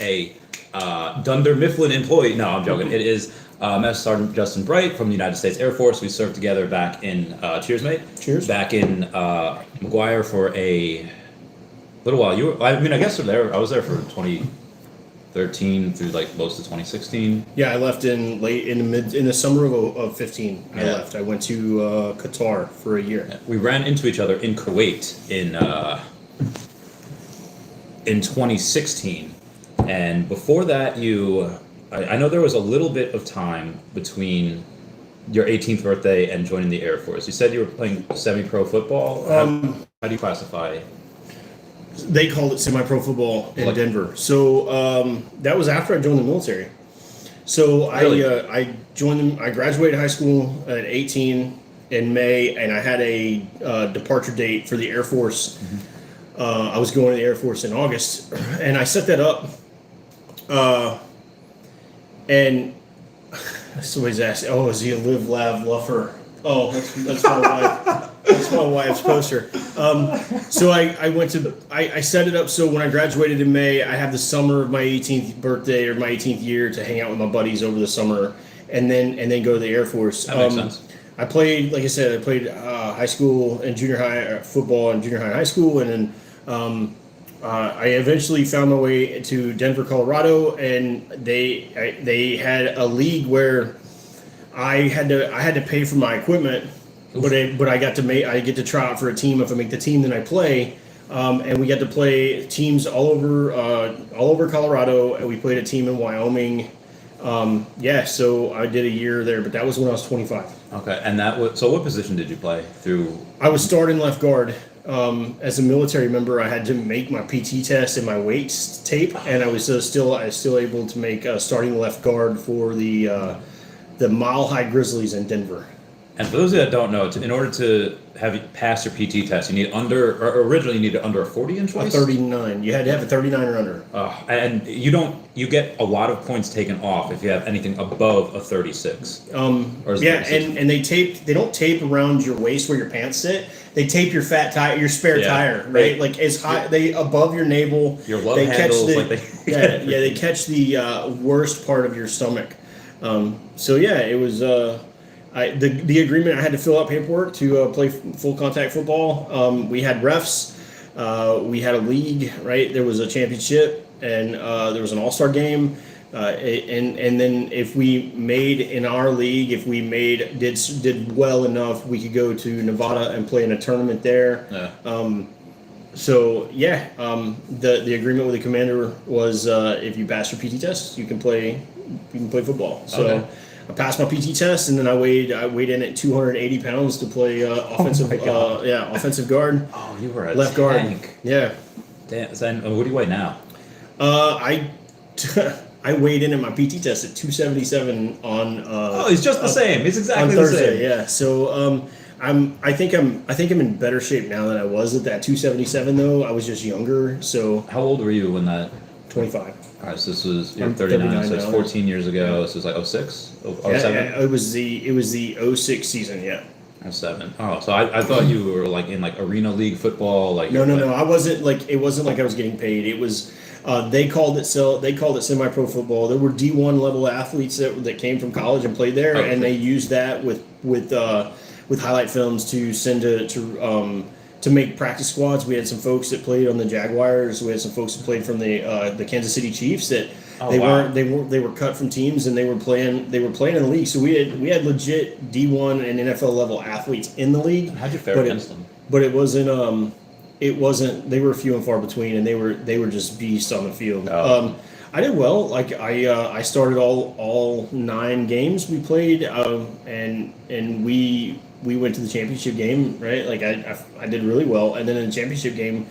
a Dunder Mifflin employee. No, I'm joking. It is Master Sergeant Justin Bright from the United States Air Force. We served together back in cheers, mate. Cheers. Back in McGuire for a little while. I guess you're there. I was there for 2013 through like most of 2016. Yeah, I left in the summer of 15. I left. I went to Qatar for a year. Yeah. We ran into each other in Kuwait in 2016, and before that, I know there was a little bit of time between your 18th birthday and joining the Air Force. You said you were playing semi-pro football. How do you classify? They called it semi-pro football in Denver. So that was after I joined the military. So really? I joined them. I graduated high school at 18 in May, and I had a departure date for the Air Force. Mm-hmm. I was going to the Air Force in August, and I set that up. And somebody's asking, "Oh, is he a live, lav, luffer?" Oh, that's my wife. That's my wife's poster. So I set it up so when I graduated in May, I have the summer of my 18th birthday or my 18th year to hang out with my buddies over the summer, and then go to the Air Force. That makes sense. I played, like I said, high school and junior high football in junior high and high school, and then I eventually found my way to Denver, Colorado, and they had a league where I had to pay for my equipment, but I get to try out for a team. If I make the team, then I play, and we got to play teams all over Colorado, and we played a team in Wyoming. So I did a year there, but that was when I was 25. Okay, and so what position did you play through? I was starting left guard. As a military member, I had to make my PT test and my weights tape, and I was still able to make starting left guard for the Mile High Grizzlies in Denver. And for those of you that don't know, in order to have you pass your PT test, you need originally you needed under a 40-inch waist? A 39. You had to have a 39 or under. And you get a lot of points taken off if you have anything above a 36. And they don't tape around your waist where your pants sit. They tape your fat tire, your spare tire, right? Like as high, they above your navel. Your love handles, they catch the worst part of your stomach. It was. The agreement, I had to fill out paperwork to play full contact football. We had refs, we had a league, right? There was a championship, and there was an all-star game. And then if we made in our league, if we did well enough, we could go to Nevada and play in a tournament there. Yeah. The agreement with the commander was if you pass your PT test, you can play football. So. Okay. I passed my PT test, and then I weighed in at 280 pounds to play offensive guard. Oh, you were a left tank. Guard. Yeah. Damn. What do you weigh now? I weighed in at my PT test at 277 on. It's just the same. It's exactly on Thursday, the same. Yeah. So I think I'm in better shape now than I was at that 277 though. I was just younger. So. How old were you when that? 25. All right, so this was you're 39, so it's 14 years ago. So it's like 06, 07? Yeah, it was the 06 season. Yeah. 07. Oh, so I thought you were like in like arena league football, like. No. I wasn't like it wasn't like I was getting paid. It was. They called it semi-pro football. There were D1 level athletes that came from college and played there, and they used that with highlight films to send to make practice squads. We had some folks that played on the Jaguars. We had some folks that played from the Kansas City Chiefs that they were cut from teams, and they were playing in the league. So we had legit D1 and NFL level athletes in the league. How'd you fare against them? But it wasn't. They were few and far between, and they were just beasts on the field. Oh. I did well. Like I started all 9 games we played, and we went to the championship game, right? Like I did really well, and then in the championship game,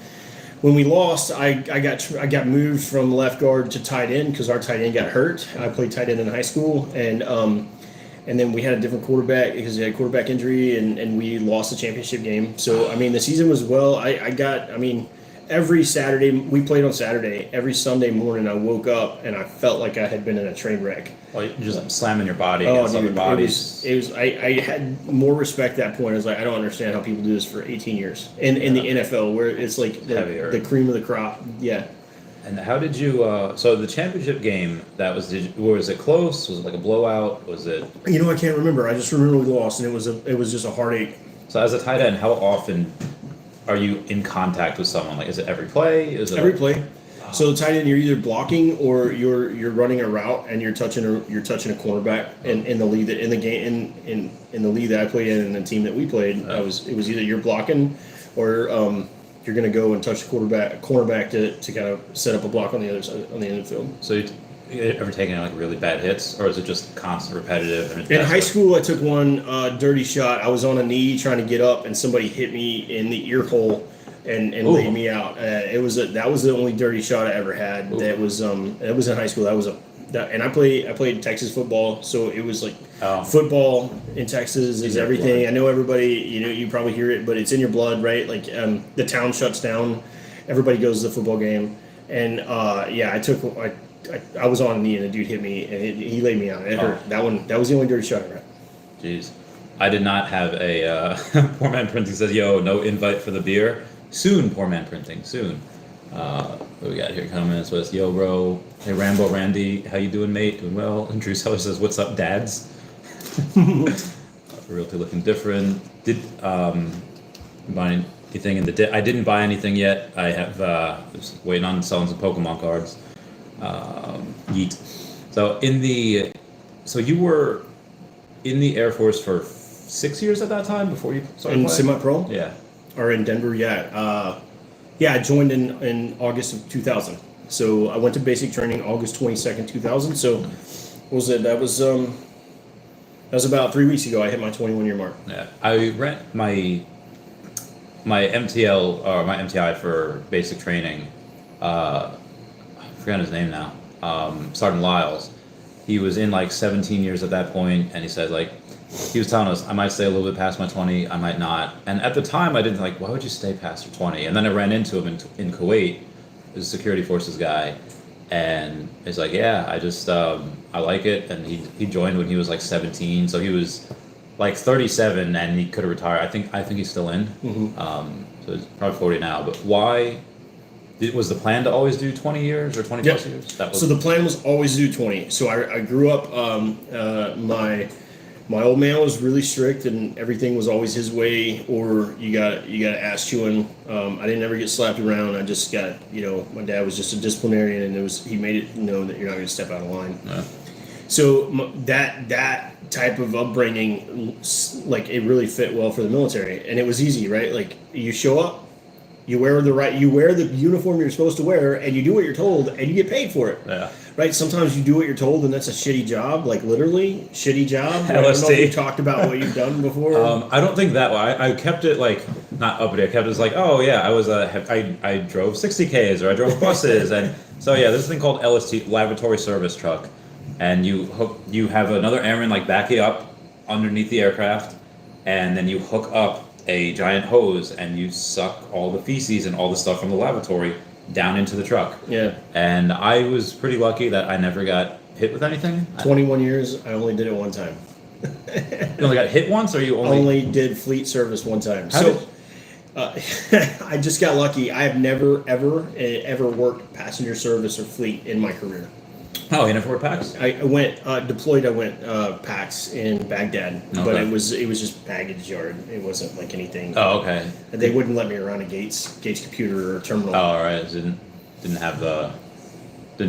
when we lost, I got moved from left guard to tight end because our tight end got hurt. I played tight end in high school, and then we had a different quarterback because he had a quarterback injury, and we lost the championship game. So I mean, the season was well. Every Saturday, we played on Saturday. Every Sunday morning, I woke up and I felt like I had been in a train wreck. Well, you're just slamming your body against other bodies. I had more respect at that point. I was like, I don't understand how people do this for 18 years in the NFL, where it's like the cream of the crop. Yeah. And how did you? So the championship game, was it close? Was it like a blowout? Was it? I can't remember. I just remember we lost, and it was just a heartache. So as a tight end, how often are you in contact with someone? Like, is it every play? Is it every play? So the tight end, you're either blocking or you're running a route, and you're touching a cornerback. In the league that in the game in the league that I played in, and the team that we played, it was either you're blocking or you're going to go and touch the cornerback to kind of set up a block on the other side, on the end of the field. So you ever taken like really bad hits, or is it just constant repetitive? In high school, I took one dirty shot. I was on a knee trying to get up, and somebody hit me in the ear hole and laid me out. That was the only dirty shot I ever had. Ooh. That was in high school. And I played Texas football, so it was like football in Texas is everything. I know everybody, you probably hear it, but it's in your blood, right? Like the town shuts down, everybody goes to the football game, and I was on a knee and a dude hit me and he laid me out. It hurt. That was the only dirty shot I had. Jeez, I did not have a Poor Man Printing says, "Yo, no invite for the beer soon." Poor Man Printing soon. What we got here comments was, "Yo, bro, hey Rambo Randy, how you doing, mate? Doing well." And Drew Seller says, "What's up, dads?" Realty looking different. Did buy anything in the? I didn't buy anything yet. I have just waiting on selling some Pokemon cards. Yeet. So you were in the Air Force for 6 years at that time before you started playing? Semi-pro? Yeah. Or in Denver, yeah. I joined in August of 2000. So I went to basic training August 22nd, 2000. So what was it? That was about 3 weeks ago. I hit my 21-year mark. Yeah. I rent my MTL or my MTI for basic training. I forgot his name now. Sergeant Lyles. He was in like 17 years at that point, and he said like he was telling us I might stay a little bit past my 20, I might not. And at the time, I didn't like, why would you stay past your 20? And then I ran into him in Kuwait, as a security forces guy, and he's like, yeah, I just I like it. And he joined when he was like 17, so he was like 37, and he could have retired. I think he's still in. Mm-hmm. So he's probably 40 now. But why? Was the plan to always do 20 years or 20 plus years? So the plan was always to do 20. So I grew up, my old man was really strict, and everything was always his way, or you got ass chewing. I didn't ever get slapped around. I just got, my dad was just a disciplinarian, and he made it known that you're not going to step out of line. Yeah. So that type of upbringing, like, it really fit well for the military, and it was easy, right? Like, you show up, you wear the uniform you're supposed to wear, and you do what you're told, and you get paid for it. Yeah. Right? Sometimes you do what you're told, and that's a shitty job, like literally shitty job. I don't know if you talked about what you've done before. I don't think that way. I kept it like not uppity. I kept it as like, oh yeah, I drove 60Ks or I drove buses, and so yeah, there's a thing called LST, Laboratory Service Truck, and you have another airman like back you up underneath the aircraft, and then you hook up a giant hose and you suck all the feces and all the stuff from the lavatory down into the truck. Yeah. And I was pretty lucky that I never got hit with anything. 21 years, I only did it one time. You only got hit once, or you only did fleet service one time. How I just got lucky. I have never, ever worked passenger service or fleet in my career. Oh, you never worked PAX? I went deployed. I went PAX in Baghdad, okay. But it was just baggage yard. It wasn't like anything. Oh, okay. They wouldn't let me around a Gates computer or terminal. Oh, all right. Didn't know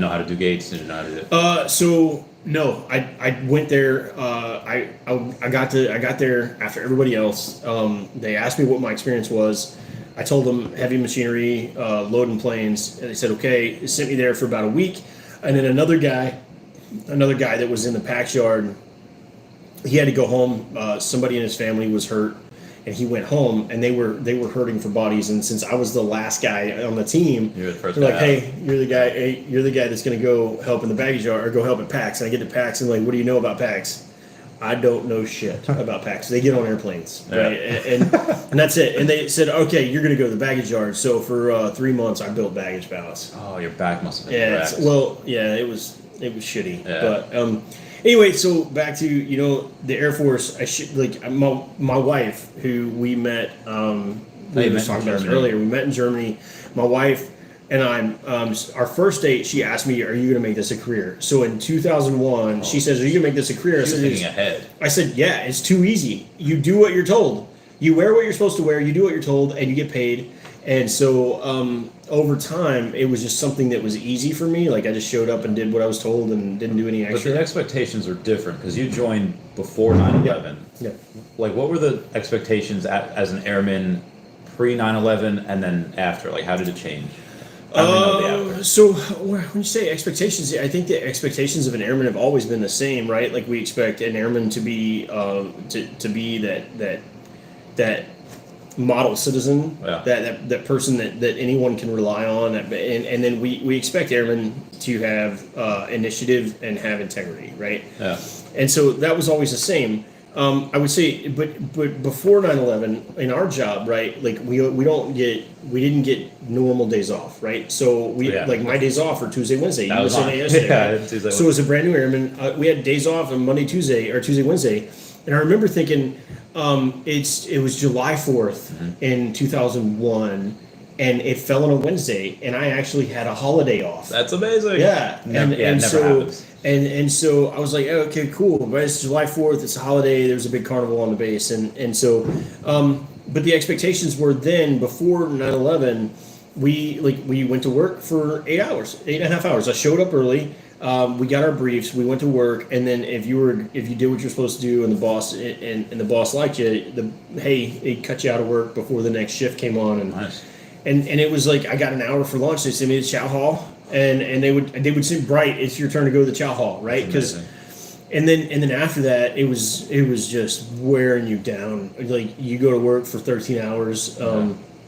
how to do Gates. Didn't know how to do it. So no, I went there. I got there after everybody else. They asked me what my experience was. I told them heavy machinery, loading planes, and they said okay. They sent me there for about a week. And then another guy that was in the PAX yard, he had to go home. Somebody in his family was hurt, and he went home. And they were hurting for bodies. And since I was the last guy on the team, you're the first they're guy like, "Hey, you're the guy. Hey, you're the guy that's going to go help in the baggage yard or go help at PAX." And I get to PAX and like, "What do you know about PAX?" I don't know shit about PAX. They get on airplanes, right? And that's it. And they said, "Okay, you're going to go to the baggage yard." So for 3 months, I built baggage pallets. Oh, your back must have been wrecked. Well, yeah, it was shitty. Yeah. But anyway, so back to the Air Force. My wife, who we met. We were talking about earlier. We met in Germany. My wife And our first date, she asked me, "Are you going to make this a career?" So in 2001, she says, "Are you going to make this a career?" She was thinking ahead. I said, "Yeah, it's too easy. You do what you're told. You wear what you're supposed to wear. You do what you're told, and you get paid." And so over time, it was just something that was easy for me. Like I just showed up and did what I was told and didn't do any extra. But the expectations are different because you joined before 9/11. Yeah. Like, what were the expectations as an airman pre 9/11 and then after? Like, how did it change? So when you say expectations, I think the expectations of an airman have always been the same, right? Like we expect an airman to be to be that model citizen, that person that anyone can rely on, and then we expect airmen to have initiative and have integrity, right? Yeah. And so that was always the same. I would say, but before 9/11, in our job, right? Like we didn't get normal days off, right? So like my days off are Tuesday, Wednesday. That was on. Yesterday, Yeah, right? Tuesday, so as a brand new airman, we had days off on Monday, Tuesday, or Tuesday, Wednesday, and I remember thinking, it was July 4th in 2001. And it fell on a Wednesday, and I actually had a holiday off. That's amazing. Yeah, never happens. And so I was like, oh, okay, cool. But it's July 4th. It's a holiday. There's a big carnival on the base, and so, but the expectations were then before 9/11. We went to work for 8.5 hours. I showed up early. We got our briefs. We went to work, and then if you did what you're supposed to do, and the boss liked you, it cut you out of work before the next shift came on, and. Nice. And it was like I got an hour for lunch. They sent me to chow hall, and they would say, "Bright, it's your turn to go to the chow hall," right? Because, and then after that, it was just wearing you down. Like you go to work for 13 hours.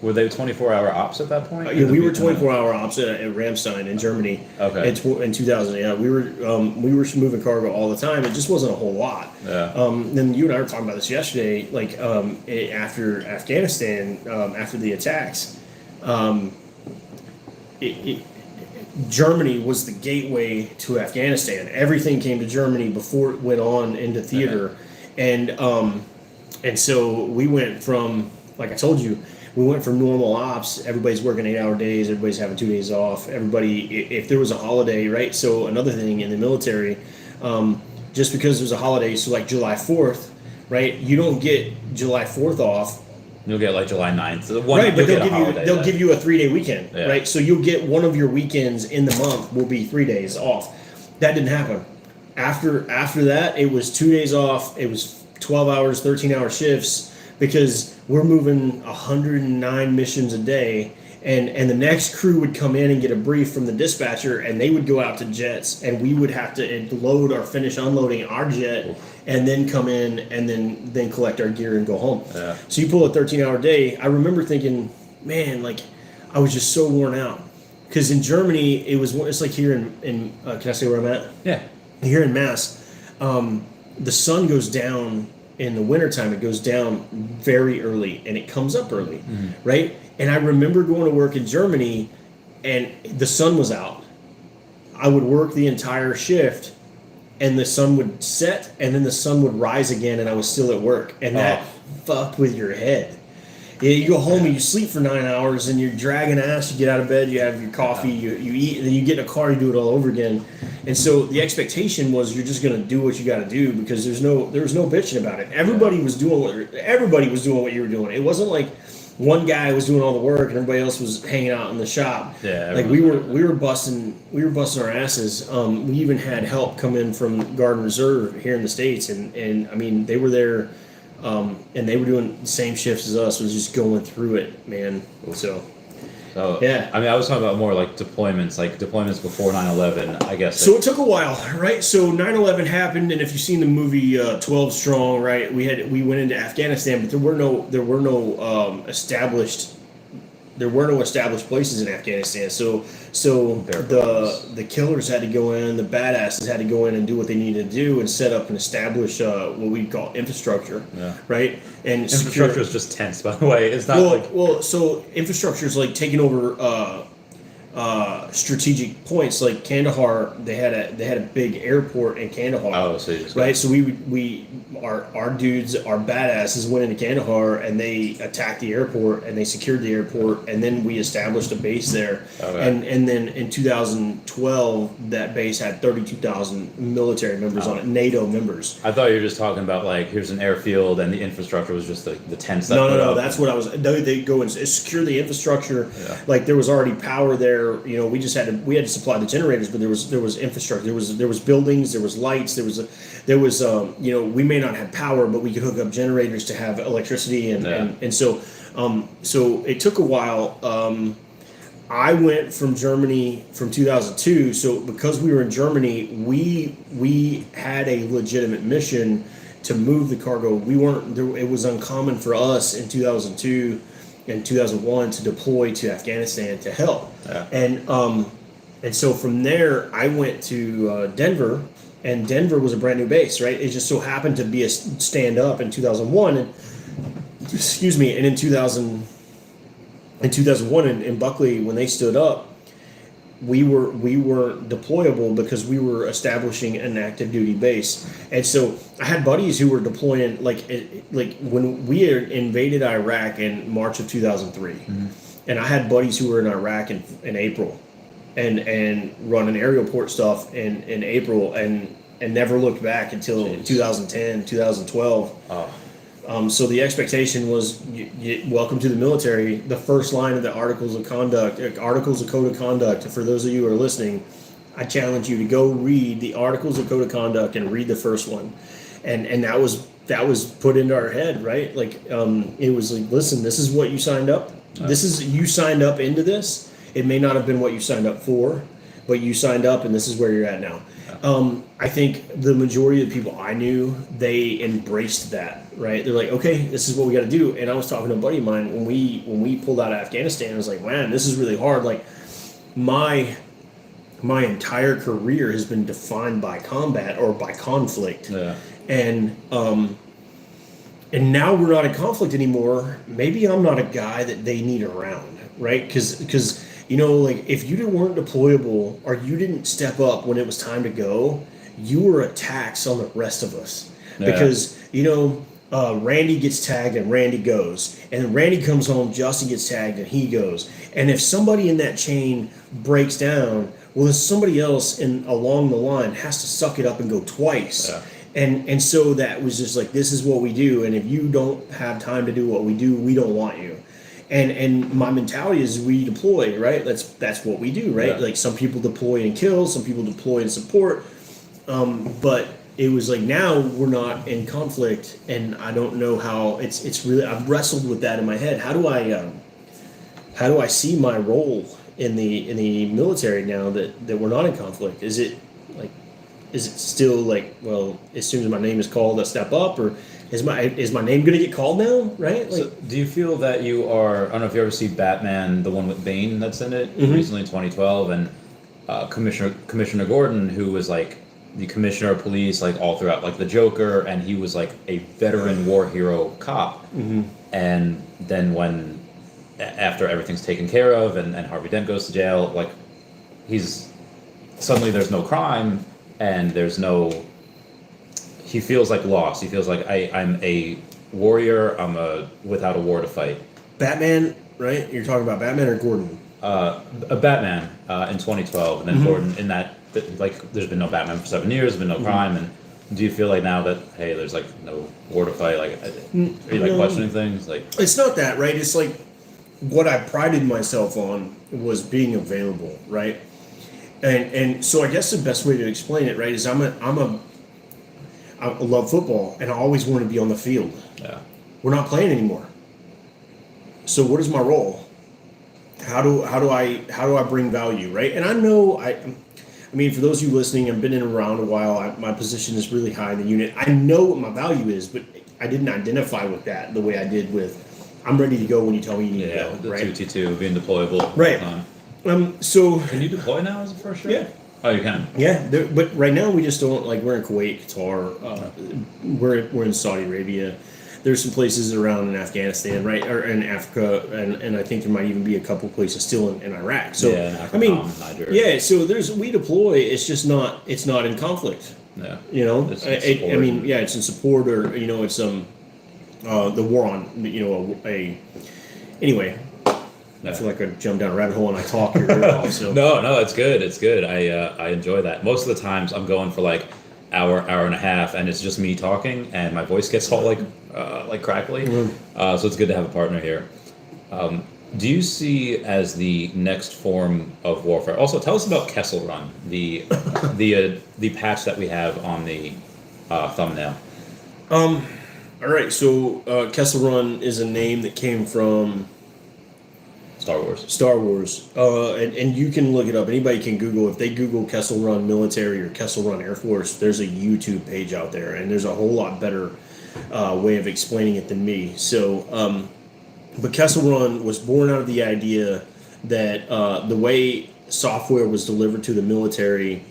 Were they 24-hour ops at that point? Yeah, we were 24-hour ops at Ramstein in Germany. Okay. In 2000, yeah, we were moving cargo all the time. It just wasn't a whole lot. Yeah. Then you and I were talking about this yesterday. Like after Afghanistan, after the attacks. Germany was the gateway to Afghanistan. Everything came to Germany before it went on into theater, and so we went from, like I told you, we went from normal ops. Everybody's working 8-hour days. Everybody's having 2 days off. Everybody, if there was a holiday, right? So another thing in the military, just because there's a holiday, so like July 4th, right? You don't get July 4th off. You'll get like July 9th. Right, but they'll give you a 3-day weekend, right? So you'll get one of your weekends in the month will be 3 days off. That didn't happen. After that, it was 2 days off. It was 12 hours, 13-hour shifts because we're moving 109 missions a day. And the next crew would come in and get a brief from the dispatcher, and they would go out to jets, and we would have to load or finish unloading our jet, and then come in and then collect our gear and go home. Yeah. So you pull a 13-hour day. I remember thinking, man, like I was just so worn out because in Germany it's like here in can I say where I'm at? Yeah. Here in Mass, the sun goes down in the wintertime. It goes down very early and it comes up early, right? And I remember going to work in Germany and the sun was out. I would work the entire shift and the sun would set and then the sun would rise again and I was still at work. And that fucked with your head. You go home and you sleep for 9 hours and you're dragging ass. You get out of bed, you have your coffee, you eat, and then you get in a car, you do it all over again. And so the expectation was you're just going to do what you got to do because there was no bitching about it. Everybody was doing what you were doing. It wasn't like one guy was doing all the work and everybody else was hanging out in the shop. Yeah, like we were busting our asses. We even had help come in from Guard and Reserve here in the States, and I mean they were there. And they were doing the same shifts as us, was just going through it, man. So yeah. I mean, I was talking about more like deployments before 9/11, I guess. So it took a while, right? So 9/11 happened, and if you've seen the movie 12 Strong, right, we went into Afghanistan, but there were no established places in Afghanistan. So the killers had to go in, the badasses had to go in and do what they needed to do and set up and establish what we call infrastructure, right? And infrastructure is just tense, by the way. It's not so infrastructure is like taking over strategic points like Kandahar. They had a big airport in Kandahar. Oh, so you just Right, so our dudes, our badasses went into Kandahar and they attacked the airport and they secured the airport, and then we established a base there. Okay. And then in 2012, that base had 32,000 military members on it, NATO members. I thought you were just talking about like here's an airfield and the infrastructure was just the tents. That No, that's what I was. They go and secure the infrastructure. Yeah. Like there was already power there. You know, we had to supply the generators, but there was infrastructure. There was buildings. There was lights. There was you know, we may not have power, but we could hook up generators to have electricity, and so it took a while. I went from Germany from 2002. So because we were in Germany, we had a legitimate mission to move the cargo. We weren't there. It was uncommon for us in 2002 and 2001 to deploy to Afghanistan to help. Yeah. And so from there, I went to Denver, and Denver was a brand new base, right? It just so happened to be a stand up in 2001, and excuse me, and in 2001 in Buckley, when they stood up, we were deployable because we were establishing an active duty base. And so I had buddies who were deploying like when we invaded Iraq in March of 2003, and I had buddies who were in Iraq in April, and running aerial port stuff in April, and never looked back until 2010, 2012. So the expectation was, welcome to the military. The first line of the Articles of Code of Conduct, for those of you who are listening, I challenge you to go read the Articles of Code of Conduct and read the first one. And that was put into our head, right? Like, it was like, listen, this is what you signed up. You signed up into this. It may not have been what you signed up for, but you signed up, and this is where you're at now. I think the majority of the people I knew, they embraced that, right? They're like, okay, this is what we got to do. And I was talking to a buddy of mine when we pulled out of Afghanistan. I was like, man, this is really hard. Like my entire career has been defined by combat or by conflict. Yeah. And now we're not in conflict anymore. Maybe I'm not a guy that they need around, right? Because you know, like if you weren't deployable or you didn't step up when it was time to go, you were a tax on the rest of us. Yeah. Because, you know, Randy gets tagged and Randy goes. And Randy comes home, Justin gets tagged and he goes. And if somebody in that chain breaks down, well, then somebody else along the line has to suck it up and go twice. Yeah. And so that was just like, this is what we do. And if you don't have time to do what we do, we don't want you. And my mentality is we deploy, right? That's what we do, right? Yeah. Like some people deploy and kill, some people deploy and support. But it was like now we're not in conflict, and I don't know how it's really. I've wrestled with that in my head. How do I see my role in the military now that we're not in conflict? Is it still like, well, as soon as my name is called, I step up, or is my name going to get called now, right? Like, so do you feel that you are, I don't know if you ever see Batman, the one with Bane that's in it, recently in 2012, and Commissioner Gordon, who was like the commissioner of police, like all throughout, like the Joker, and he was like a veteran war hero cop. And then after everything's taken care of and Harvey Dent goes to jail, like suddenly there's no crime and he feels like lost. He feels like I'm a warrior. I'm without a war to fight. Batman, right? You're talking about Batman or Gordon? A Batman in 2012, and then Gordon in that. Like, there's been no Batman for 7 years. There's been no crime, and do you feel like now that hey, there's like no war to fight? Like, are you like questioning things? Like, it's not that, right? It's like what I prided myself on was being available, right? And so I guess the best way to explain it, right, is I love football, and I always want to be on the field. Yeah. We're not playing anymore. So what is my role? How do I bring value, right? And I know I mean, for those of you listening, I've been in around a while. My position is really high in the unit. I know what my value is, but I didn't identify with that the way I did with I'm ready to go when you tell me you need to go. The right? 2T2 being deployable. Right. So can you deploy now as a first year? Yeah. Oh, you can. Yeah, but right now we just don't, like, we're in Kuwait, Qatar, we're in Saudi Arabia. There's some places around in Afghanistan, right, or in Africa, and I think there might even be a couple places still in Iraq. So Yeah, I mean, Nigeria. yeah. So we deploy. It's just not. It's not in conflict. Yeah. You know, It's in support. I mean, yeah, it's in support, or it's the war on anyway. I feel like I jumped down a rabbit hole and I talk your ear off. So No, it's good. It's good. I enjoy that. Most of the times I'm going for like hour and a half, and it's just me talking, and my voice gets all like crackly. So it's good to have a partner here. Do you see as the next form of warfare? Also, tell us about Kessel Run, the patch that we have on the thumbnail. all right. So Kessel Run is a name that came from Star Wars. And you can look it up. Anybody can Google. If they Google Kessel Run Military or Kessel Run Air Force, there's a YouTube page out there, and there's a whole lot better way of explaining it than me. So, but Kessel Run was born out of the idea that the way software was delivered to the military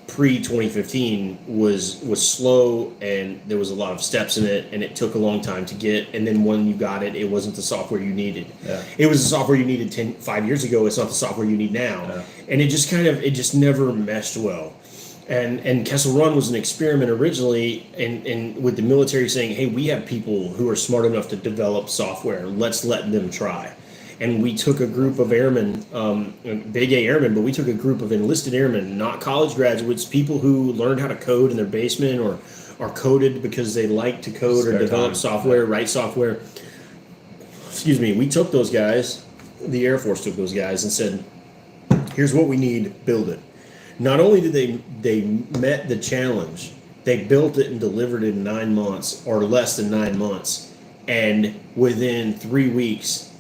pre 2015 was slow, and there was a lot of steps in it, and it took a long time to get. And then when you got it, it wasn't the software you needed. Yeah. It was the software you needed 5 years ago. It's not the software you need now. Yeah. And it just never meshed well. And Kessel Run was an experiment originally, and with the military saying, hey, we have people who are smart enough to develop software. Let's let them try. And we took a group of airmen, big A airmen, but we took a group of enlisted airmen, not college graduates, people who learned how to code in their basement or are coded because they like to code or develop software, write software. Excuse me. We took those guys, the Air Force took those guys and said, here's what we need, build it. Not only did they met the challenge, they built it and delivered it in 9 months or less than 9 months. And within 3 weeks,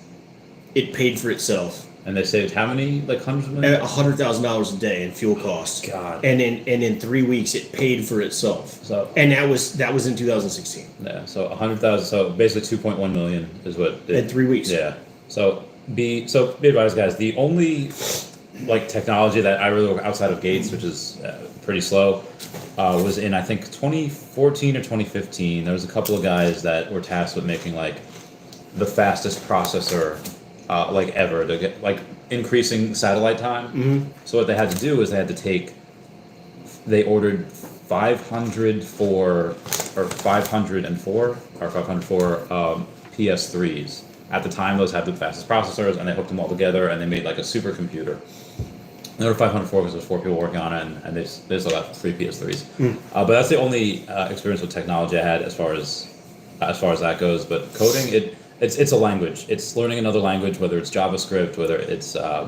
it paid for itself. And they saved how many, like hundreds of millions? $100,000 a day in fuel costs. God. And in 3 weeks, it paid for itself. So, and that was in 2016. Yeah. So 100,000. So basically 2.1 million is what. In 3 weeks. Yeah. So be advised, guys. The only like technology that I really work outside of Gates, which is pretty slow, was in I think 2014 or 2015. There was a couple of guys that were tasked with making like the fastest processor like ever to get like increasing satellite time. Mm-hmm. So what they had to do is they ordered 504 PS3s. At the time, those had the fastest processors, and they hooked them all together, and they made like a supercomputer. And there were 504 because there's 4 people working on it, and they still got 3 PS3s. But that's the only experience with technology I had as far as that goes. But coding, it's a language. It's learning another language, whether it's JavaScript, whether it's I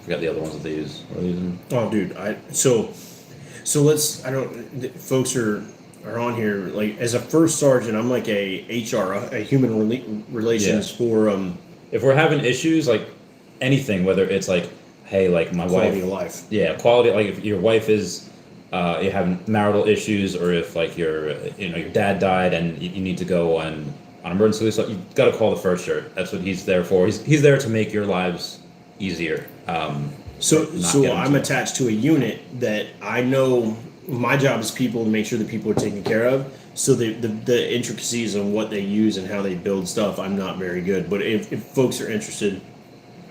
forgot the other ones that they use. What are they using? Oh, dude, so let's. Folks are on here like as a first sergeant. I'm like a HR, a human relations for. If we're having issues like anything, whether it's like, hey, like my quality wife, of life. Yeah, quality. Like if your wife is. You have marital issues, or if like your dad died and you need to go on emergency, so you got to call the first shirt. That's what he's there for. He's there to make your lives easier. So I'm attached to a unit that I know. My job is people to make sure that people are taken care of. So the intricacies on what they use and how they build stuff, I'm not very good. But if folks are interested,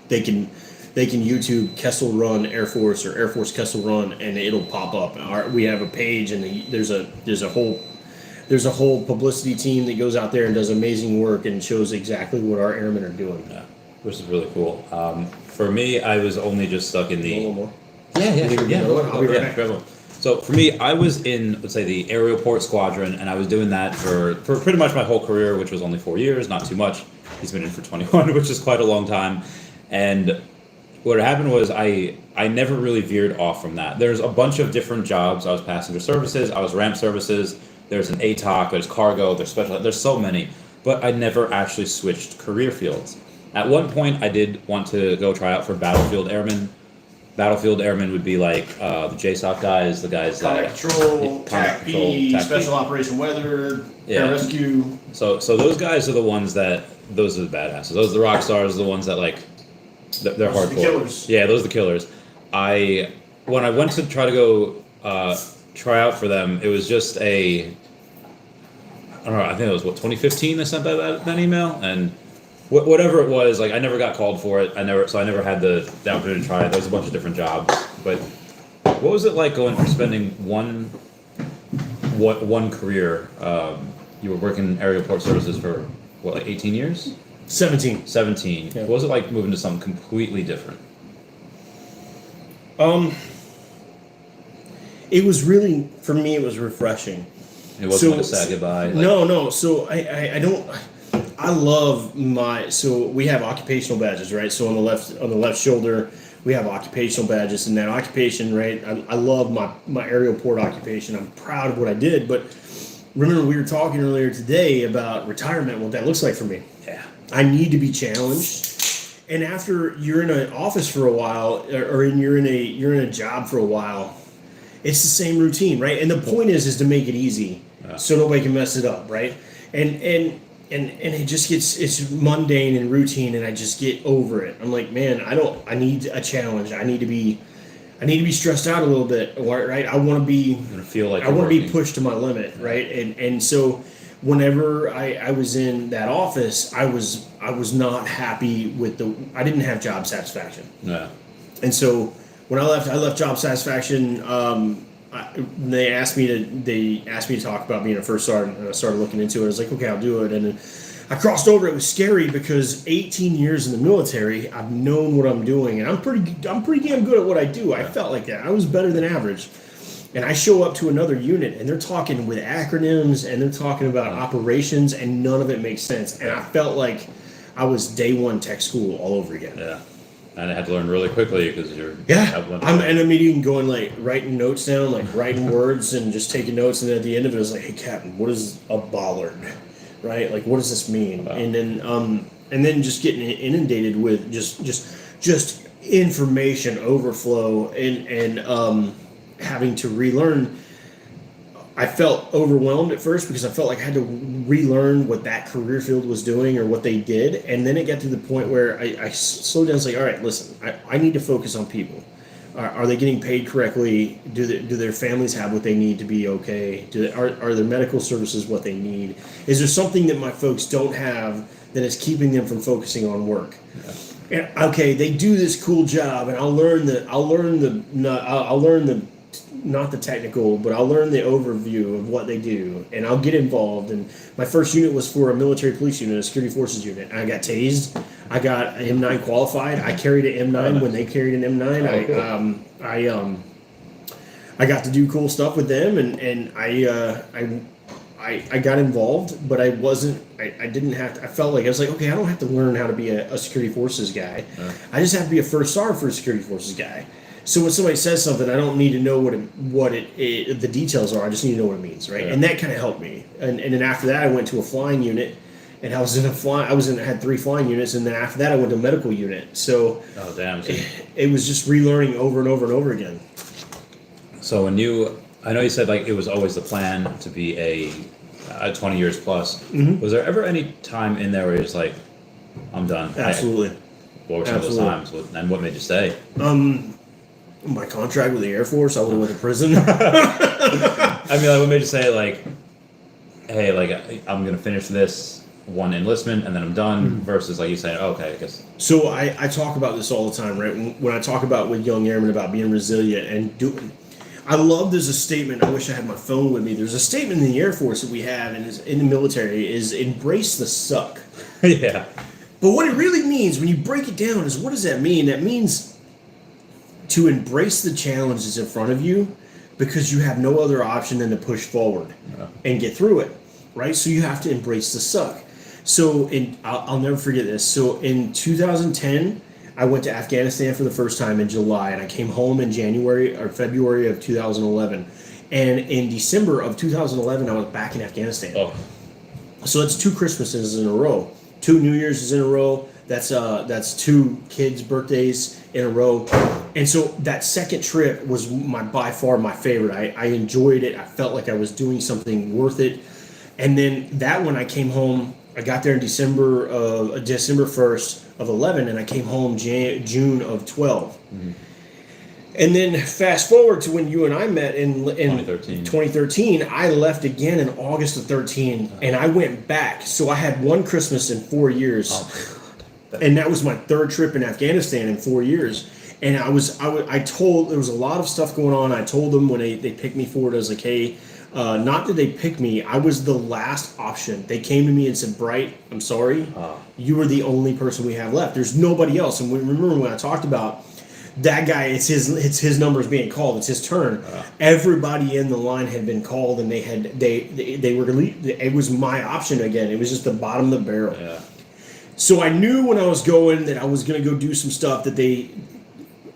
they can YouTube Kessel Run Air Force or Air Force Kessel Run, and it'll pop up. We have a page, and there's a whole publicity team that goes out there and does amazing work and shows exactly what our airmen are doing. Yeah, which is really cool. For me, I was only just stuck in the. A little more. Yeah. I'll be right back. So for me, I was in, let's say, the aerial port squadron, and I was doing that for pretty much my whole career, which was only 4 years, not too much. He's been in for 21, which is quite a long time. And what happened was I never really veered off from that. There's a bunch of different jobs. I was passenger services, I was ramp services, there's an ATOC, there's cargo, there's special, there's so many. But I never actually switched career fields. At one point, I did want to go try out for battlefield airmen. Battlefield airmen would be like the JSOC guys, the guys Combat Control, TAC B, Special Operation Weather, Air Rescue. So those guys are the ones those are the badasses. Those are the rock stars, the ones that like, they're hardcore. The killers. Yeah, those are the killers. When I went to try to go try out for them, it was just don't know, I think it was 2015 I sent that email, and whatever it was, like I never got called for it. I never had the opportunity to try it. There was a bunch of different jobs, but what was it like going from spending one career? You were working aerial port services for what, like 18 years? 17. 17. Yeah. What was it like moving to something completely different? It was really, for me, it was refreshing. It wasn't like a sad goodbye. Like, No. So I don't. I love so we have occupational badges, right? So on the left shoulder, we have occupational badges, and that occupation, right? I love my aerial port occupation. I'm proud of what I did, but remember we were talking earlier today about retirement, what that looks like for me. yeah. I need to be challenged. And after you're in an office for a while, or you're in a job for a while, it's the same routine, right? And the point is to make it easy, so nobody can mess it up, right? And it just it's mundane and routine, and I just get over it. I'm like, man, I need a challenge. I need to be stressed out a little bit, right? I want to be pushed to my limit, right? And so whenever I was in that office, I was not happy with I didn't have job satisfaction. Yeah. And so when I left job satisfaction. They asked me to talk about being a first sergeant, and I started looking into it. I was like, okay, I'll do it. And I crossed over. It was scary because 18 years in the military, I've known what I'm doing, and I'm pretty damn good at what I do. I felt like that. I was better than average. And I show up to another unit, and they're talking with acronyms, and they're talking about operations, and none of it makes sense. And I felt like I was day one tech school all over again. Yeah. And I had to learn really quickly because you're... I'm even going, like, writing notes down, like, writing words and just taking notes. And then at the end of it, I was like, hey, Captain, what is a bollard? Right? Like, what does this mean? Wow. And then just getting inundated with just information overflow and having to relearn. I felt overwhelmed at first because I felt like I had to relearn what that career field was doing or what they did. And then it got to the point where I slowed down. I was like, all right, listen, I need to focus on people. Are they getting paid correctly? Do their families have what they need to be okay? Are their medical services what they need? Is there something that my folks don't have that is keeping them from focusing on work? Yeah. And, okay, they do this cool job, and I'll learn not the technical, but I'll learn the overview of what they do, and I'll get involved. And my first unit was for a military police unit, a security forces unit. I got tased. I got M9 qualified. I carried an M9 when they carried an M9. I got to do cool stuff with them, and I got involved, but I didn't have to. I felt like I was like, okay, I don't have to learn how to be a security forces guy. I just have to be a first sergeant for a security forces guy. So when somebody says something, I don't need to know the details are. I just need to know what it means, right? Yeah. And that kind of helped me. And then after that, I went to a flying unit, and I had 3 flying units, and then after that, I went to a medical unit. So it was just relearning over and over and over again. So I know you said like it was always the plan to be a 20 years plus. Mm-hmm. Was there ever any time in there where you're just like, I'm done? Absolutely. What were some of those times, and what made you stay? My contract with the Air Force, I would have went to prison. I mean, like, what made you say, like, hey, like, I'm going to finish this one enlistment and then I'm done, mm-hmm. versus, like, you saying, oh, okay, I guess. So I talk about this all the time, right? When I talk about with young airmen about being resilient and doing... I love there's a statement, I wish I had my phone with me. There's a statement in the Air Force that we have and in the military is embrace the suck. Yeah. But what it really means, when you break it down, is what does that mean? That means to embrace the challenges in front of you because you have no other option than to push forward and get through it, right? So you have to embrace the suck. So I'll never forget this. So in 2010, I went to Afghanistan for the first time in July, and I came home in January or February of 2011. And in December of 2011, I was back in Afghanistan. Oh. So that's 2 Christmases in a row. 2 New Year's in a row. That's 2 kids' birthdays in a row. And so that second trip was by far my favorite. I enjoyed it. I felt like I was doing something worth it. And then that one, I came home. I got there in December 1st of 11, and I came home June of 12. Mm-hmm. And then fast forward to when you and I met in 2013. 2013, I left again in August of 13, and I went back. So I had one Christmas in 4 years, and that was my third trip in Afghanistan in 4 years. And I told, there was a lot of stuff going on. I told them when they picked me for it, I was like, hey, not that they picked me, I was the last option. They came to me and said, Bright, I'm sorry, you are the only person we have left. There's nobody else. And remember when I talked about that guy, it's his numbers being called. It's his turn. Everybody in the line had been called, and they were. It was my option again. It was just the bottom of the barrel. Yeah. So I knew when I was going that I was going to go do some stuff that they,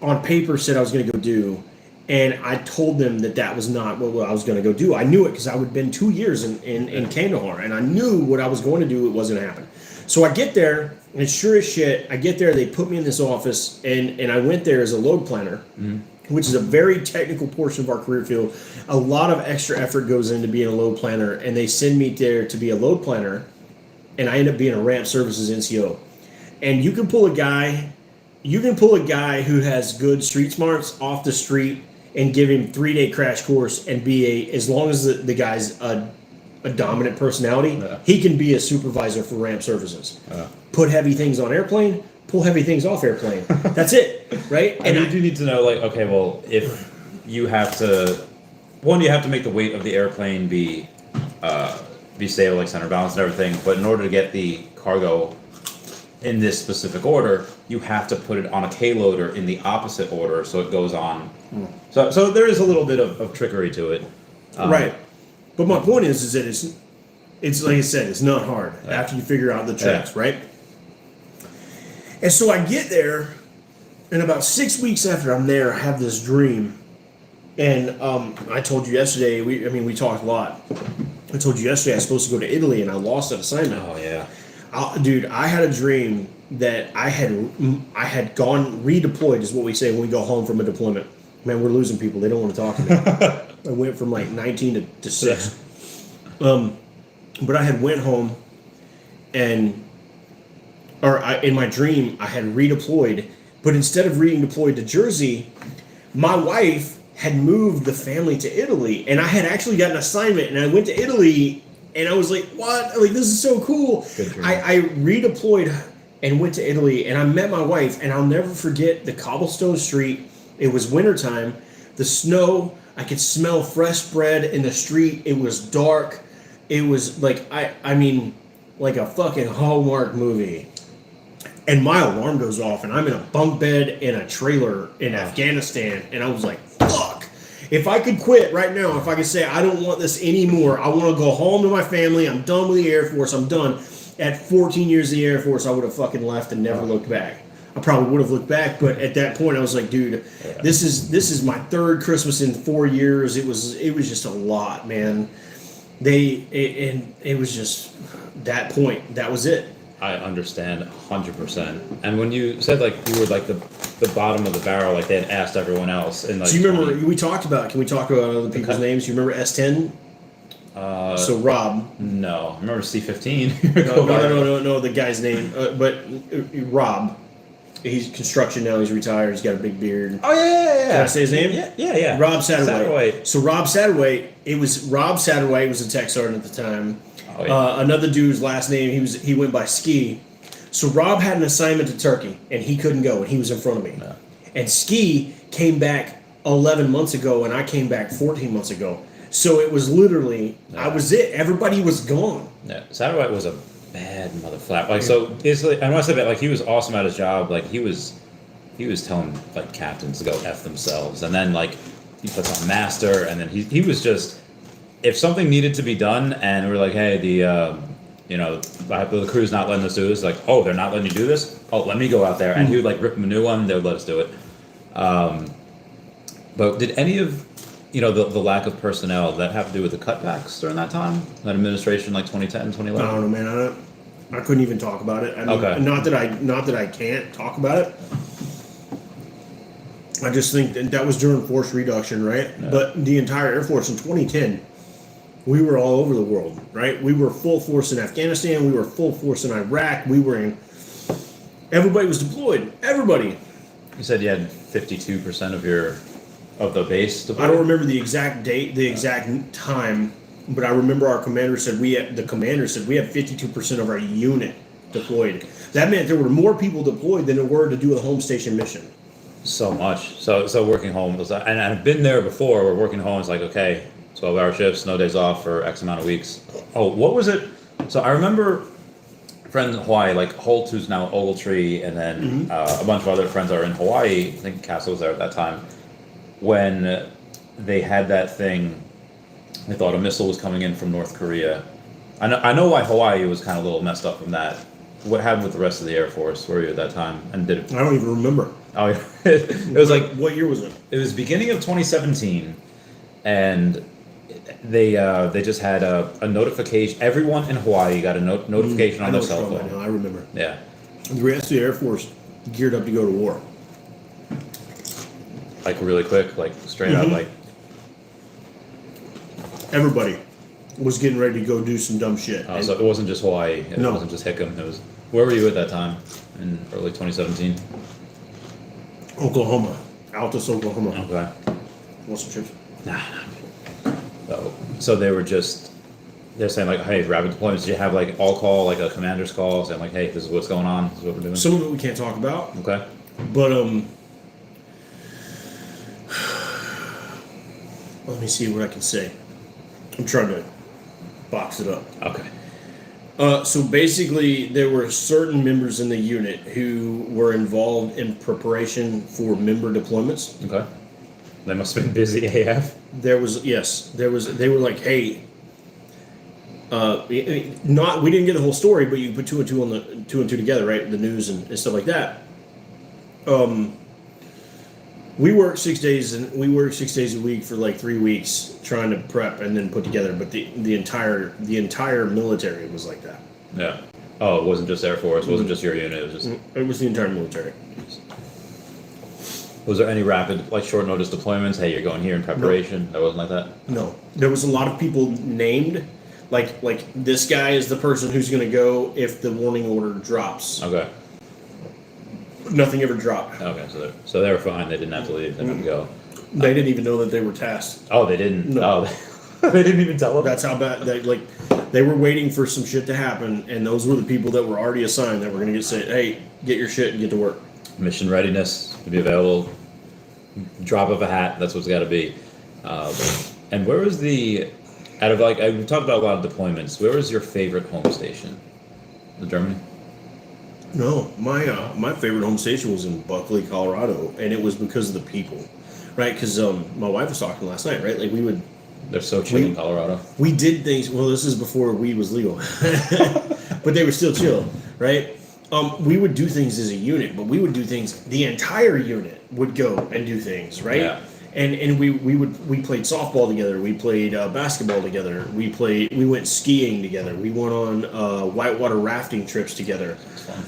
on paper, said I was going to go do, and I told them that was not what I was going to go do. I knew it because I would been 2 years in Kandahar, and I knew what I was going to do. It wasn't going to happen. So I get there, and sure as shit, I get there, they put me in this office, and I went there as a load planner, which is a very technical portion of our career field. A lot of extra effort goes into being a load planner, and they send me there to be a load planner, and I end up being a ramp services NCO. And you can pull a guy who has good street smarts off the street and give him 3-day crash course and be as long as the guy's a dominant personality, he can be a supervisor for ramp services. Put heavy things on airplane, pull heavy things off airplane. That's it, right? And you do need to know, like, okay, well, if you have to, you have to make the weight of the airplane be stable, like center balance and everything. But in order to get the cargo in this specific order, you have to put it on a K loader in the opposite order, so it goes on. So there is a little bit of trickery to it, right? But my point is that it's like I said, it's not hard after you figure out the tricks, right? And so I get there, and about 6 weeks after I'm there, I have this dream. And I told you yesterday, we talked a lot. I told you yesterday I was supposed to go to Italy, and I lost that assignment. Oh, yeah. Dude, I had a dream that I had gone redeployed, is what we say when we go home from a deployment. Man, we're losing people. They don't want to talk to me. I went from like 19 to 6. But I had went home, in my dream, I had redeployed. But instead of redeployed to Jersey, my wife had moved the family to Italy. And I had actually got an assignment, and I went to Italy, and I was like, what? Like, this is so cool. I redeployed and went to Italy, and I met my wife, and I'll never forget the cobblestone street. It was wintertime. The snow, I could smell fresh bread in the street. It was dark. It was like, I mean, like a fucking Hallmark movie. And my alarm goes off, and I'm in a bunk bed in a trailer in Afghanistan, and I was like, fuck. If I could quit right now, if I could say, I don't want this anymore, I want to go home to my family, I'm done with the Air Force, I'm done. At 14 years in the Air Force, I would have fucking left and never looked back. I probably would have looked back, but at that point, I was like, dude, this is my third Christmas in 4 years. It was just a lot, man. It was just that point. That was it. I understand 100%. And when you said like you were like the bottom of the barrel, like they had asked everyone else, and like. Do you remember? Can we talk about other people's names? You remember S10? So Rob. No, I remember C15. No, the guy's name. But Rob. He's construction now. He's retired. He's got a big beard. Oh yeah. Can I say his name? Yeah. Rob Satterwhite. So Rob Satterwhite. It was Rob Satterwhite was a tech sergeant at the time. Oh, yeah. Another dude's last name. He went by Ski. So Rob had an assignment to Turkey, and he couldn't go, and he was in front of me. No. And Ski came back 11 months ago, and I came back 14 months ago. So it was literally, I was it. Everybody was gone. Yeah, Satterwhite was a bad mother flap. Like, so basically, I want to say that like he was awesome at his job. Like he was telling like captains to go F themselves, and then like he puts on master, and then he was just, if something needed to be done, and we're like, hey, the crew's not letting us do this. Like, oh, they're not letting you do this. Oh, let me go out there, and he would like rip them a new one. They would let us do it. But did any of the lack of personnel, that have to do with the cutbacks during that time? That administration, like 2010, 2011? I don't know, man. I couldn't even talk about it. I mean, okay. Not that I can't talk about it. I just think that was during force reduction, right? Yeah. But the entire Air Force in 2010, we were all over the world, right? We were full force in Afghanistan. We were full force in Iraq. Everybody was deployed. Everybody. You said you had 52% of the base deployed? I don't remember the exact date, the exact time, but I remember our commander said we had 52% of our unit deployed. That meant there were more people deployed than there were to do a home station mission. So much. So working home was, and I've been there before. Where working home is like, okay, 12-hour shifts, no days off for X amount of weeks. Oh, what was it? So I remember friends in Hawaii, like Holt, who's now Ogletree, and then a bunch of other friends are in Hawaii. I think Castle was there at that time when they had that thing. They thought a missile was coming in from North Korea. I know why Hawaii was kind of a little messed up from that. What happened with the rest of the Air Force? Where were you at that time? And did it? I don't even remember. Oh, yeah. It was like, what year was it? It was beginning of 2017, and they just had a notification. Everyone in Hawaii got a notification on their cell phone. I remember. Yeah. The rest of the Air Force geared up to go to war. Like really quick, like straight up, like. Everybody was getting ready to go do some dumb shit. So it wasn't just Hawaii. It wasn't just Hickam. It was. Where were you at that time? In early 2017. Oklahoma, Altus, Oklahoma. Okay. Want some chips? Nah. So they're saying like, hey, rapid deployments. Did you have like all call, like a commander's call, saying like, hey, this is what's going on. This is what we're doing. Some of it we can't talk about. Okay. But let me see what I can say. I'm trying to box it up. Okay. So basically, there were certain members in the unit who were involved in preparation for member deployments. Okay. They must have been busy AF. They were like, hey, we didn't get the whole story, but you put two and two together, right? The news and stuff like that. We worked 6 days a week for like 3 weeks trying to prep and then put together. But the entire military was like that. Yeah. Oh, it wasn't just Air Force. It wasn't just your unit. It was just. It was the entire military. Was there any rapid, like short notice deployments? Hey, you're going here in preparation. No. That wasn't like that. No, there was a lot of people named. Like this guy is the person who's going to go if the warning order drops. Okay. Nothing ever dropped. Okay, so they were fine. They didn't have to leave. They didn't go. They didn't even know that they were tasked. Oh, they didn't. No. Oh, they didn't even tell them. That's how bad. They were waiting for some shit to happen, and those were the people that were already assigned that were going to get said, "Hey, get your shit and get to work." Mission readiness to be available. Drop of a hat. That's what's got to be. And where was out of we talked about a lot of deployments. Where was your favorite home station? Germany. No, my favorite home station was in Buckley, Colorado, and it was because of the people, right? Because my wife was talking last night, right? Like They're so chill in Colorado. We did things. Well, this is before weed was legal, but they were still chill, right? We would do things as a unit, but we would do things. The entire unit would go and do things, right? Yeah. And we played softball together. We played basketball together. We went skiing together. We went on whitewater rafting trips together. It's fun.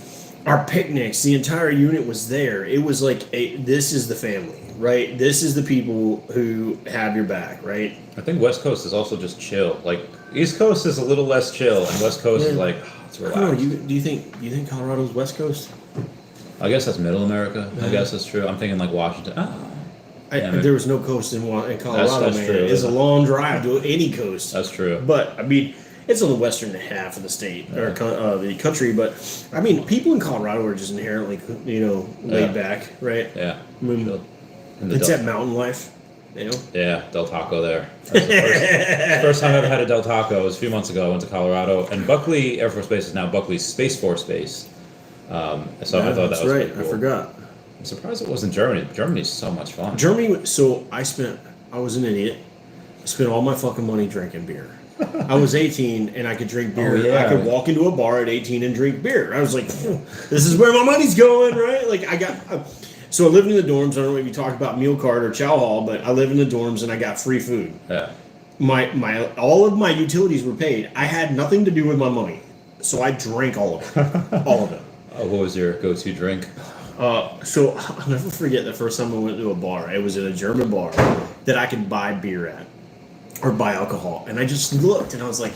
Our picnics, the entire unit was there. It was like, this is the family, right? This is the people who have your back, right? I think West Coast is also just chill. Like East Coast is a little less chill, and West Coast is like it's relaxed. Oh, do you think Colorado's West Coast? I guess that's Middle America. I guess that's true. I'm thinking like Washington. There was no coast in Colorado, that's man. true. It's a long drive to any coast. That's true. But I mean, it's on the western half of the state or the country. But I mean, people in Colorado are just inherently, laid back, right? Yeah. I mean, it's that mountain life, Yeah, Del Taco there. That's the first time I ever had a Del Taco was a few months ago. I went to Colorado, and Buckley Air Force Base is now Buckley Space Force Base. So I thought that was right. pretty cool. I forgot. I'm surprised it wasn't Germany. Germany's so much fun. Germany. So I was an idiot. I spent all my fucking money drinking beer. I was 18 and I could drink beer. Oh, yeah. I could walk into a bar at 18 and drink beer. I was like, this is where my money's going, right? Like so I lived in the dorms. I don't know if you talked about meal card or chow hall, but I lived in the dorms and I got free food. Yeah. All of my utilities were paid. I had nothing to do with my money, so I drank all of it. All of it. What was your go-to drink? So I'll never forget the first time I went to a bar. It was at a German bar that I could buy beer at or buy alcohol. And I just looked and I was like,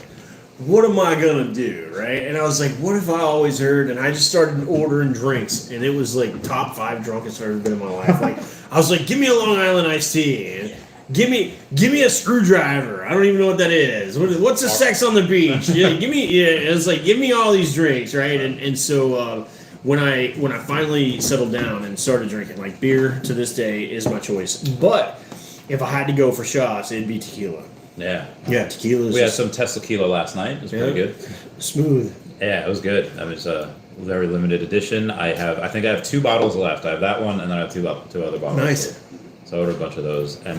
what am I gonna do, right? And I was like, what have I always heard? And I just started ordering drinks, and it was like top 5 drunkest I've ever been in my life. Like, I was like, give me a Long Island iced tea. And give me a screwdriver. I don't even know what that is. What's the sex on the beach? It was like, give me all these drinks, right? And so when I finally settled down and started drinking, like, beer to this day is my choice. But if I had to go for shots, it'd be tequila. Yeah. Yeah, tequila. We had some tequila last night. It was pretty good. Smooth. Yeah, it was good. I mean, it's a very limited edition. I think I have 2 bottles left. I have that one, and then I have two other bottles. Nice. So I ordered a bunch of those. And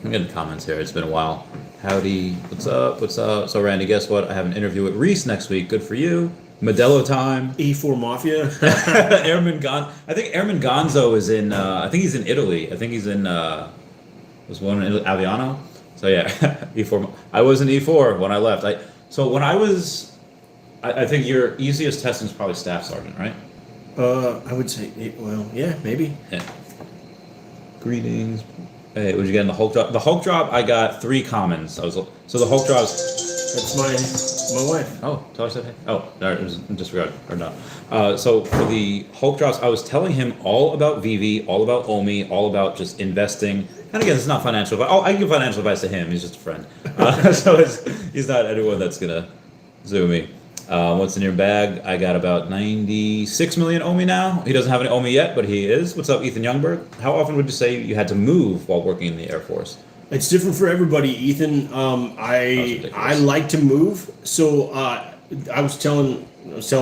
I'm getting comments here. It's been a while. Howdy. What's up? What's up? So, Randy, guess what? I have an interview with Reese next week. Good for you. Modelo time. E4 Mafia. Airman Gon. I think Airman Gonzo is in. I think he's in Italy. I think he's in. Was one in Aviano. So yeah, E4. I was in E4 when I left. So when I was, I think your easiest testing is probably staff sergeant, right? I would say. Well, yeah, maybe. Yeah. Greetings. Hey, what'd you get in the Hulk drop? The Hulk drop, I got 3 commons. So the Hulk drops. That's my wife. Oh, tell her I said hey. Oh, no, it was disregard or no. So for the Hulk drops, I was telling him all about veve, all about OMI, all about just investing. And again, it's not financial advice. Oh, I give financial advice to him. He's just a friend. So he's not anyone that's gonna zoom me. What's in your bag? I got about 96 million OMI now. He doesn't have any OMI yet, but he is. What's up, Ethan Youngberg? How often would you say you had to move while working in the Air Force? It's different for everybody, Ethan. I like to move. So I was telling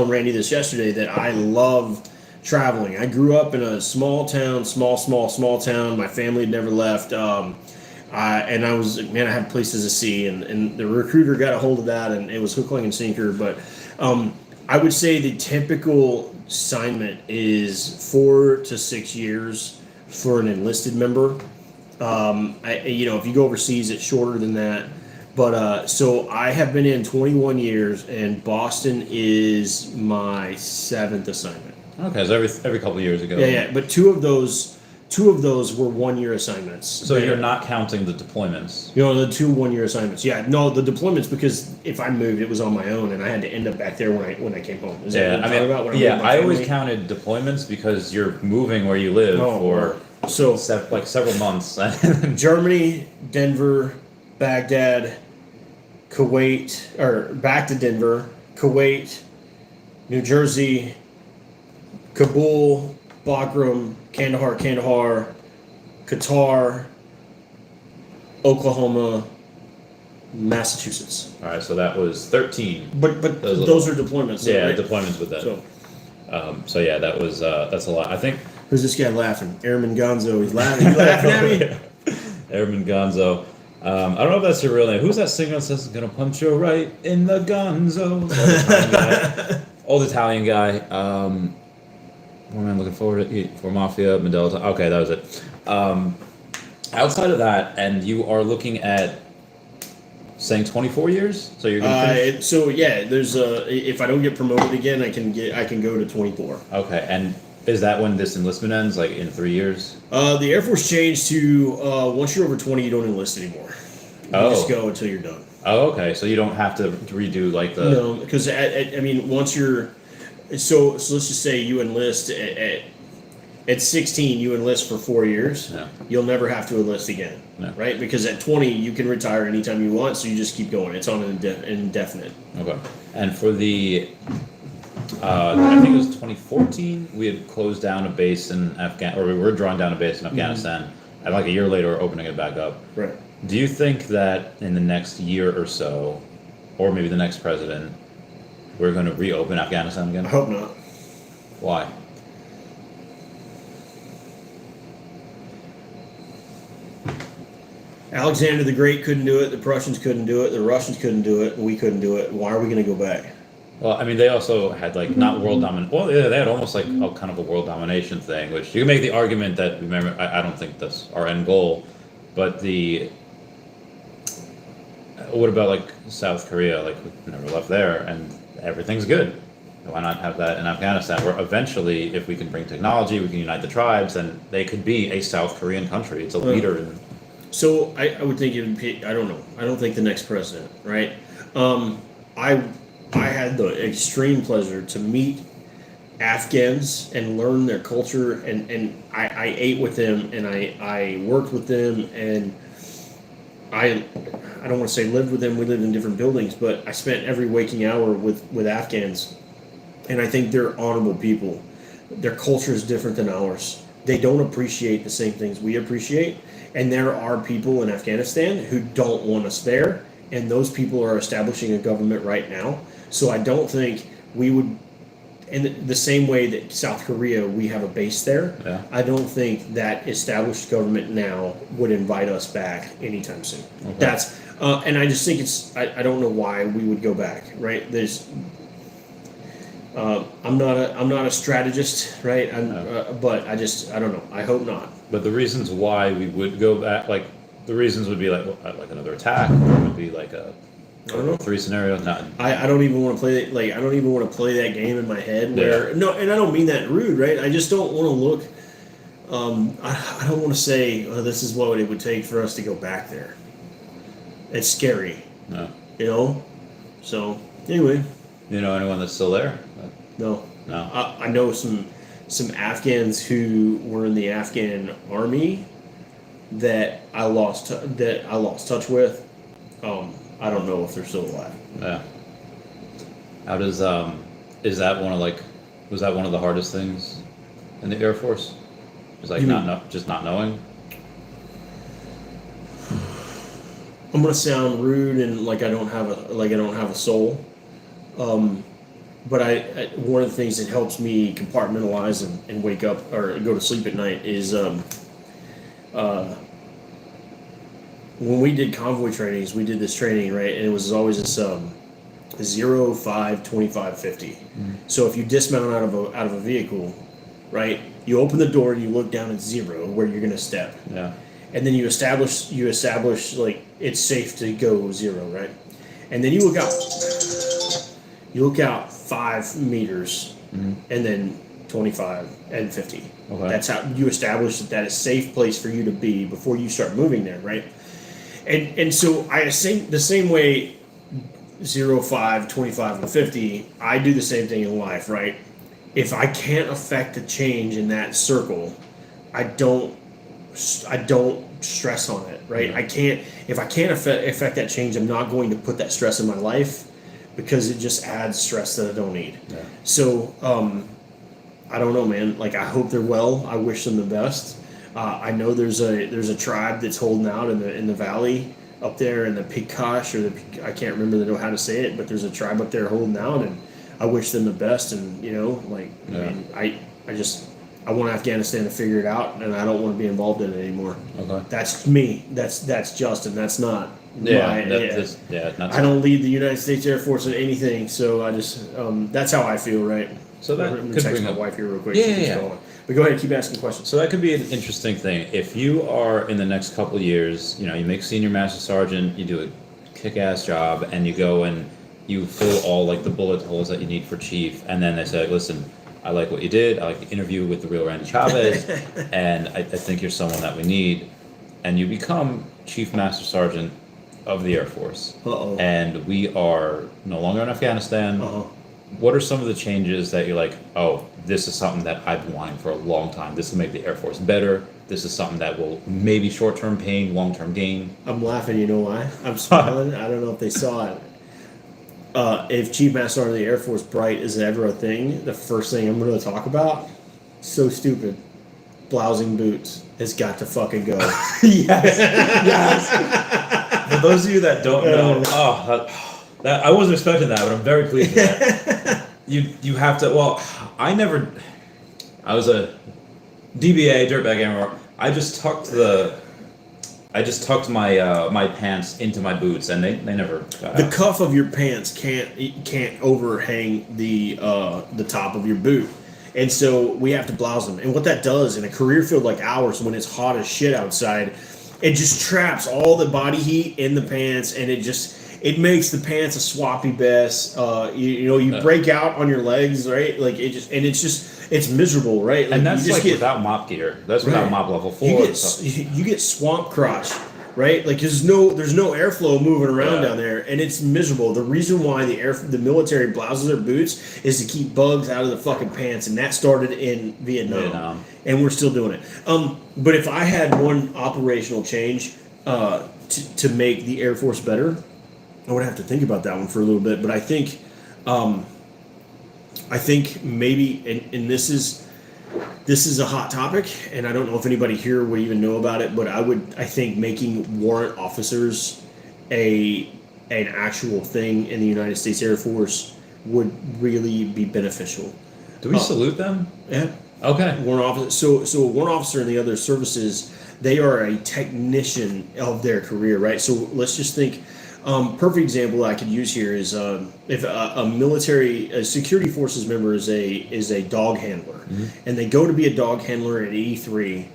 Randy this yesterday that I love traveling. I grew up in a small town. My family had never left. And I was, I had places to see, and the recruiter got a hold of that, and it was hook, line, and sinker. But I would say the typical assignment is 4 to 6 years for an enlisted member. If you go overseas, it's shorter than that. But so I have been in 21 years, and Boston is my 7th assignment. Okay, so every couple of years ago. Yeah. But two of those were 1-year assignments. So you're not counting the deployments. The 2 1-year assignments. Yeah, no, the deployments, because if I moved, it was on my own, and I had to end up back there when I came home. Is that what you're talking about? I always counted deployments because you're moving where you live for several months. Germany, Denver, Baghdad, Kuwait, or back to Denver, Kuwait, New Jersey, Kabul, Bagram, Kandahar, Qatar, Oklahoma, Massachusetts. All right, so that was 13. But those are deployments. Yeah, right? deployments with that. So yeah, that was that's a lot. I think. Who's this guy laughing? Airman Gonzo. He's laughing. You laughing at me? Yeah. Airman Gonzo. I don't know if that's your real name. Who's that singer that says "Gonna punch you right in the Gonzo"? Old Italian guy. What am I looking forward to? For Mafia, Modelo. Okay, that was it. Outside of that, and you are looking at saying 24 years. So you're gonna finish? So yeah, there's if I don't get promoted again, I can go to 24. Okay, and is that when this enlistment ends? Like in 3 years? The Air Force changed to once you're over 20, you don't enlist anymore. You just go until you're done. Oh, okay. So you don't have to redo like the. No, because once you're, so let's just say you enlist at 16, you enlist for 4 years. Yeah. You'll never have to enlist again, right? Because at 20, you can retire anytime you want, so you just keep going. It's on an indefinite. Okay. And for the, I think it was 2014, we had closed down a base in or we were drawing down a base in Afghanistan, and like a year later, we're opening it back up. Right. Do you think that in the next year or so, or maybe the next president, we're going to reopen Afghanistan again? I hope not. Why? Alexander the Great couldn't do it. The Prussians couldn't do it. The Russians couldn't do it. We couldn't do it. Why are we going to go back? Well, I mean, they also had like not world domination. Well, yeah, they had almost like a kind of a world domination thing, which you can make the argument that. Remember, I don't think that's our end goal, but what about like South Korea? Like we never left there, and everything's good. Why not have that in Afghanistan? Where eventually, if we can bring technology, we can unite the tribes, and they could be a South Korean country. It's a leader in. So I would think it would be, I don't know. I don't think the next president, right? I had the extreme pleasure to meet Afghans and learn their culture, and I ate with them, and I worked with them, and I don't want to say lived with them. We lived in different buildings, but I spent every waking hour with Afghans, and I think they're honorable people. Their culture is different than ours. They don't appreciate the same things we appreciate, and there are people in Afghanistan who don't want us there, and those people are establishing a government right now. So I don't think we would, in the same way that South Korea, we have a base there. Yeah. I don't think that established government now would invite us back anytime soon. Okay. That's and I just think I don't know why we would go back. Right? There's I'm not a strategist, right? But I don't know. I hope not. But the reasons why we would go back, like the reasons would be like another attack, or it would be like a I don't know. 3 scenario. Not. I don't even want to play like I don't even want to play that game in my head where no, and I don't mean that rude, right? I just don't want to look. I don't want to say this is what it would take for us to go back there. It's scary, No. you know. So anyway, You know anyone that's still there? no, No. I know some Afghans who were in the Afghan army that I lost touch with. I don't know if they're still alive. Yeah. How does is that one of was that one of the hardest things in the Air Force? Just like You just not knowing. I'm gonna sound rude and like I don't have a soul. But I one of the things that helps me compartmentalize and wake up or go to sleep at night is when we did convoy trainings, we did this training, right? And it was always this 0, 5, 25, 50. Mm-hmm. So if you dismount out of a vehicle, right, you open the door and you look down at 0 where you're gonna step. Yeah. And then you establish like it's safe to go 0, right? And then you look out 5 meters, Mm-hmm. and then 25 and 50. Okay. That's how you establish that is a safe place for you to be before you start moving there, right? And so I think the same way 0, 5, 25, and 50, I do the same thing in life, right? If I can't affect the change in that circle, I don't stress on it, right? Mm-hmm. If I can't affect that change, I'm not going to put that stress in my life because it just adds stress that I don't need. Yeah. So, I don't know, man. Like, I hope they're well. I wish them the best. I know there's a tribe that's holding out in the valley up there in the Pikash I can't remember how to say it, but there's a tribe up there holding out, and I wish them the best. And like, Yeah. I mean, I want Afghanistan to figure it out, and I don't want to be involved in it anymore. Okay. That's me. That's Justin. That's not. Not I don't lead the United States Air Force in anything, so I just that's how I feel, right? So that I'm gonna could text bring my up. wife here real quick. Yeah, She keeps yeah. going. But go ahead, keep asking questions. So that could be an interesting thing. If you are in the next couple of years, you make senior master sergeant, you do a kick-ass job, and you go and you fill all like the bullet holes that you need for chief, and then they say, listen, I like what you did. I like the interview with the real Randy Chavez, and I think you're someone that we need. And you become chief master sergeant of the Air Force. Uh-oh. And we are no longer in Afghanistan. Uh-huh. What are some of the changes that you're like, oh, this is something that I've been wanting for a long time. This will make the Air Force better. This is something that will maybe short-term pain, long-term gain. I'm laughing, you know why? I'm smiling. I don't know if they saw it. If Chief Master Sergeant of the Air Force bright is ever a thing, the first thing I'm going to talk about, so stupid, blousing boots has got to fucking go. Yes. Yes. For those of you that don't know, that I wasn't expecting that, but I'm very pleased with that. You have to. Well, I was a DBA dirtbag amateur. I just tucked my my pants into my boots, and they never got The out. cuff of your pants can't overhang the top of your boot, and so we have to blouse them. And what that does in a career field like ours, when it's hot as shit outside, it just traps all the body heat in the pants, and it makes the pants a swappy mess. You break out on your legs, right? Like it's miserable, right? Like And that's you just like without mop gear. That's without Right. mop level 4. You get swamp crotch. right? Like there's no airflow moving around down there, and it's miserable. The reason why the military blouses their boots is to keep bugs out of the fucking pants, and that started in Vietnam. And we're still doing it. But if I had one operational change to make the Air Force better, I would have to think about that one for a little bit. But I think maybe, and this is a hot topic, and I don't know if anybody here would even know about it, but I think making warrant officers an actual thing in the United States Air Force would really be beneficial. Do we salute them? Yeah. Okay. Warrant officer. So a warrant officer in the other services, they are a technician of their career, right? So let's just think. Perfect example I could use here is if a security forces member is a dog handler, and they go to be a dog handler at E3,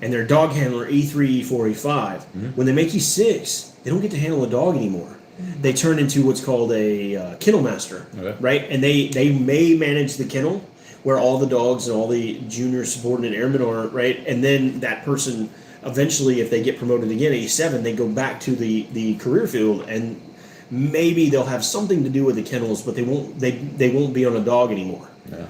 and they're dog handler E3, E4, E5. When they make E6, they don't get to handle a dog anymore. They turn into what's called a kennel master, right? And they may manage the kennel where all the dogs and all the junior subordinate airmen are, right? And then that person, eventually, if they get promoted again at E7, they go back to the career field, and maybe they'll have something to do with the kennels, but they won't be on a dog anymore. Yeah.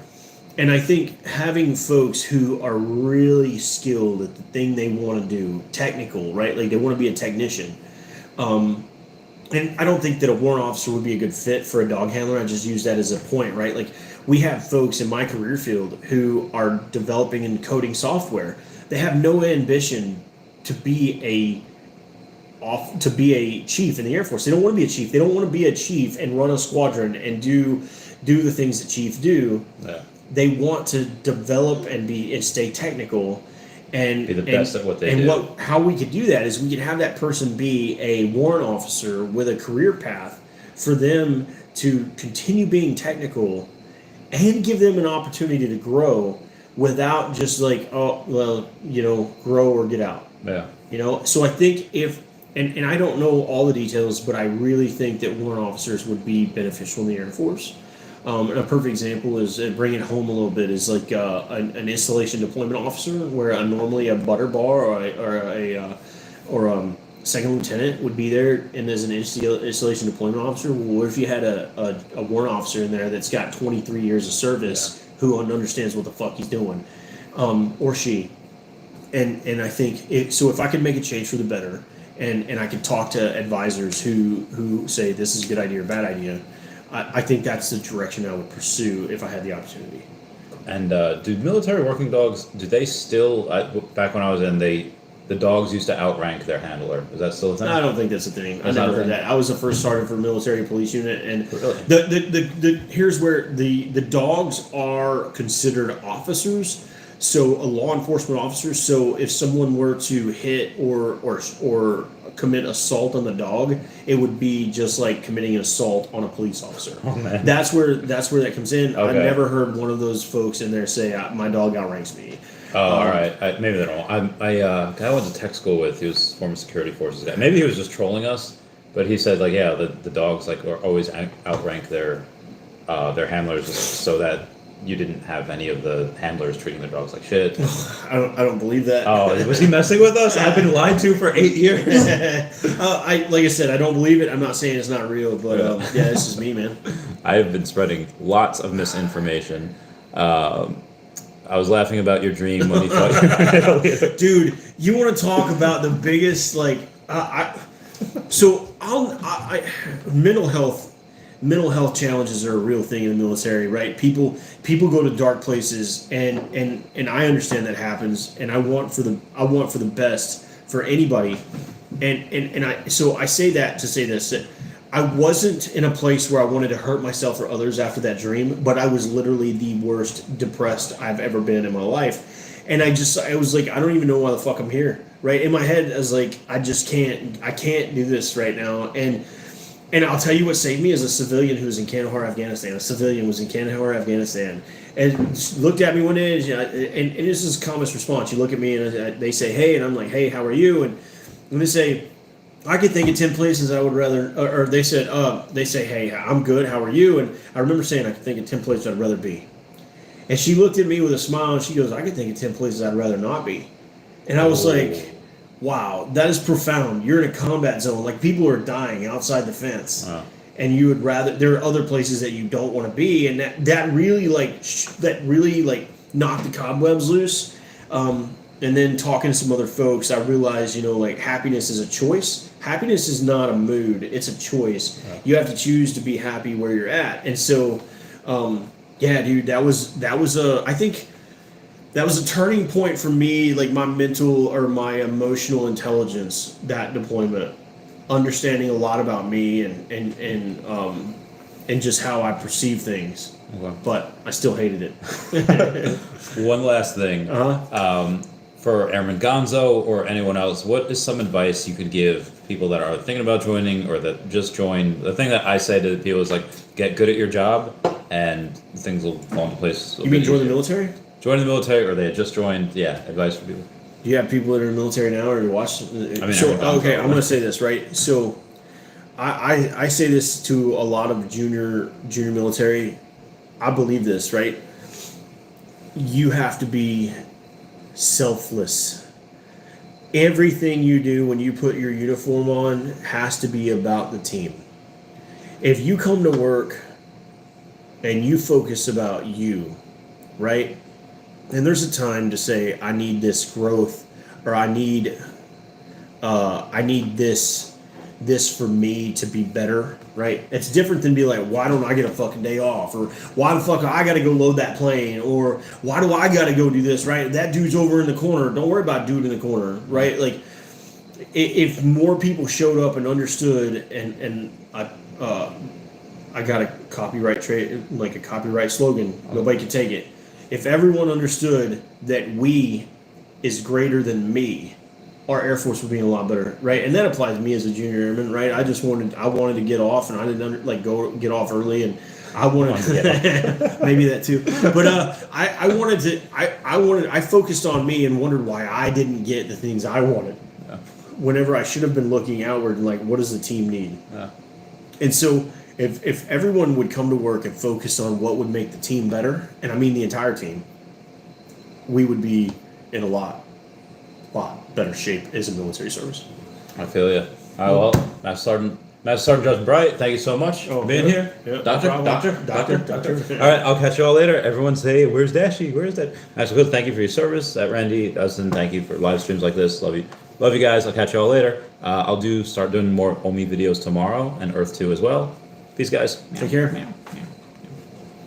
And I think having folks who are really skilled at the thing they want to do, technical, right? Like they want to be a technician. And I don't think that a warrant officer would be a good fit for a dog handler. I just use that as a point, right? Like we have folks in my career field who are developing and coding software. They have no ambition to be a chief in the Air Force. They don't want to be a chief. They don't want to be a chief and run a squadron and do the things that chiefs do. Yeah. They want to develop and stay technical and be the best at what they do. How we could do that is we could have that person be a warrant officer with a career path for them to continue being technical and give them an opportunity to grow without just like, oh, well, grow or get out. Yeah. So I think and I don't know all the details, but I really think that warrant officers would be beneficial in the Air Force. And a perfect example is, bring it home a little bit, is like an installation deployment officer, where normally a butter bar or a second lieutenant would be there, and as an installation deployment officer. Well, what if you had a warrant officer in there that's got 23 years of service who understands what the fuck he's doing, or she? And I think so if I could make a change for the better, and I could talk to advisors who say this is a good idea or bad idea, I think that's the direction I would pursue if I had the opportunity. And do military working dogs, do they still, back when I was in, the dogs used to outrank their handler? Is that still a thing? I don't think that's a thing. I never heard that. I was the first sergeant for a military police unit, and really? Here's where the dogs are considered officers, so a law enforcement officer. So if someone were to hit or commit assault on the dog, it would be just like committing an assault on a police officer. Oh, man. That's where that comes in. Okay. I've never heard one of those folks in there say, my dog outranks me. Oh, all right. Maybe they don't. I went to tech school with. He was former security forces guy. Maybe he was just trolling us, but he said the dogs are always outrank their handlers, just so that you didn't have any of the handlers treating their dogs like shit. I don't believe that. Oh, was he messing with us? I've been lied to for 8 years. Like I said, I don't believe it. I'm not saying it's not real, but this is me, man. I have been spreading lots of misinformation. I was laughing about your dream when you thought you were Dude, you want to talk about the biggest, mental health challenges are a real thing in the military, right? People go to dark places, and I understand that happens, and I want for the best for anybody, and I say that to say this. I wasn't in a place where I wanted to hurt myself or others after that dream, but I was literally the worst depressed I've ever been in my life. And I was like, I don't even know why the fuck I'm here, right? In my head, I was like, I can't do this right now. And I'll tell you what saved me is a civilian who was in Kandahar, Afghanistan. A civilian was in Kandahar, Afghanistan, and looked at me one day, and this is a common response. You look at me, and they say, hey, and I'm like, hey, how are you? And they say, I could think of 10 places I would rather, or they say, hey, I'm good, how are you? And I remember saying, I could think of 10 places I'd rather be. And she looked at me with a smile, and she goes, I could think of 10 places I'd rather not be. And I was like, wow, that is profound. You're in a combat zone. Like, people are dying outside the fence. Oh. And you would rather, there are other places that you don't want to be. And that really, like, knocked the cobwebs loose. And then talking to some other folks, I realized, like, happiness is a choice. Happiness is not a mood; it's a choice. Yeah. You have to choose to be happy where you're at. And so, yeah, dude, I think that was a turning point for me, like my mental or my emotional intelligence. That deployment, understanding a lot about me and just how I perceive things. Okay. But I still hated it. One last thing. For Airman Gonzo or anyone else, what is some advice you could give people that are thinking about joining or that just joined? The thing that I say to people is, like, get good at your job and things will fall into place. You mean join the military? Join the military, or they had just joined. Yeah, advice for people. Do you have people that are in the military now, or you watch? Okay, I'm going to say this, right? So I say this to a lot of junior military. I believe this, right? You have to be selfless. Everything you do when you put your uniform on has to be about the team. If you come to work and you focus about you, right? And there's a time to say, I need this growth, or I need this for me to be better, right? It's different than be like, why don't I get a fucking day off? Or why the fuck I gotta go load that plane? Or why do I gotta go do this, right? That dude's over in the corner. Don't worry about dude in the corner, right? Like, if more people showed up and understood, and I got a copyright like a copyright slogan, nobody can take it. If everyone understood that we is greater than me, our Air Force would be a lot better, right? And that applies to me as a junior airman, right? I wanted to get off, and I didn't get off early, and I wanted to get maybe that too. But I focused on me and wondered why I didn't get the things I wanted. Yeah. Whenever I should have been looking outward and like, what does the team need? Yeah. And so if everyone would come to work and focus on what would make the team better, and I mean the entire team, we would be in a lot better shape as a military service. I feel you. Well, Master Sergeant Justin Bright, thank you so much for being here. Yeah, Doctor. Doctor. All right, I'll catch you all later. Everyone say, where's Dashy? Where's that? That's good. Thank you for your service. Randy, Dustin, thank you for live streams like this. Love you guys. I'll catch you all later. I'll start doing more OMI videos tomorrow and Earth 2 as well. Peace, guys. Take care. Yeah.